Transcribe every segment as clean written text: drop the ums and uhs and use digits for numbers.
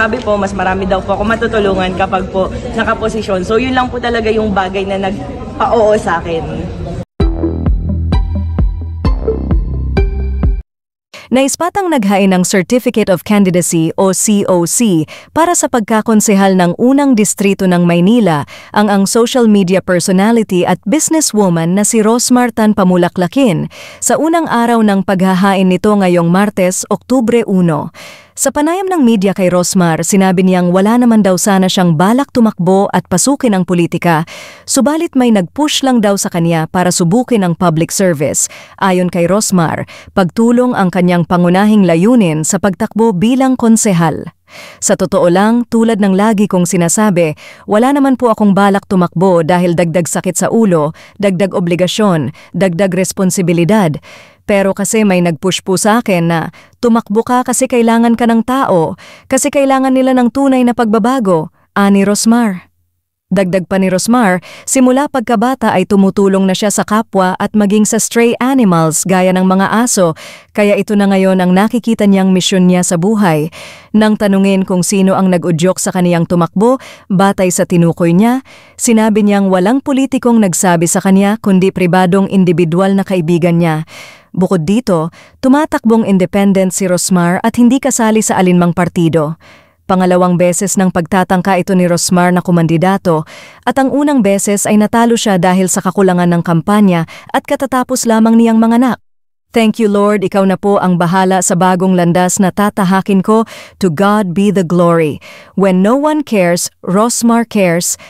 sabi po, mas marami daw po ako matutulungan kapag po nakaposisyon. So yun lang po talaga yung bagay na nagpa-oo sa akin. Naispatang naghain ng Certificate of Candidacy o COC para sa pagkakonsehal ng unang distrito ng Maynila ang social media personality at businesswoman na si Rosmar Tan Pamulaklakin sa unang araw ng paghahain nito ngayong Martes, Oktubre 1. Sa panayam ng media kay Rosmar, sinabi niyang wala naman daw sana siyang balak tumakbo at pasukin ang politika, subalit may nag-push lang daw sa kanya para subukin ang public service. Ayon kay Rosmar, pagtulong ang kanyang pangunahing layunin sa pagtakbo bilang konsehal. Sa totoo lang, tulad ng lagi kong sinasabi, wala naman po akong balak tumakbo dahil dagdag sakit sa ulo, dagdag obligasyon, dagdag responsibilidad. Pero kasi may nag-push po sa akin na tumakbo ka kasi kailangan ka ng tao, kasi kailangan nila ng tunay na pagbabago, ani Rosmar. Dagdag pa ni Rosmar, simula pagkabata ay tumutulong na siya sa kapwa at maging sa stray animals gaya ng mga aso, kaya ito na ngayon ang nakikita niyang misyon niya sa buhay. Nang tanungin kung sino ang nag-udyok sa kaniyang tumakbo, batay sa tinukoy niya, sinabi niyang walang politikong nagsabi sa kanya kundi pribadong individual na kaibigan niya. Bukod dito, tumatakbong independent si Rosmar at hindi kasali sa alinmang partido. Pangalawang beses ng pagtatangka ito ni Rosmar na kumandidato at ang unang beses ay natalo siya dahil sa kakulangan ng kampanya at katatapos lamang niyang manganak. Thank you Lord, ikaw na po ang bahala sa bagong landas na tatahakin ko. To God be the glory. When no one cares, Rosmar cares.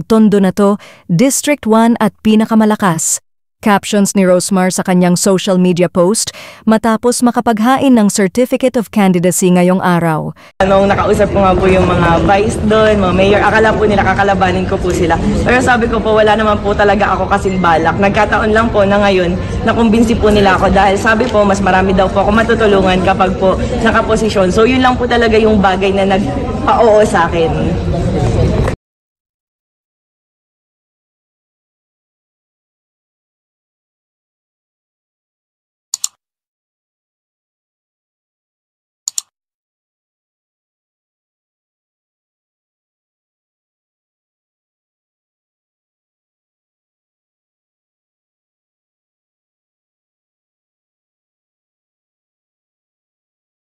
#Tondo na to, District 1 at pinakamalakas. Captions ni Rosmar sa kanyang social media post matapos makapaghain ng Certificate of Candidacy ngayong araw. Nung nakausap ko nga po yung mga vice doon, mga mayor, akala po nila kakalabanin ko po sila. Pero sabi ko po, wala naman po talaga ako kasing balak. Nagkataon lang po na ngayon, nakumbinsi po nila ako dahil sabi po, mas marami daw po ako matutulungan kapag po nakaposisyon. So yun lang po talaga yung bagay na nagpa-oo sa akin.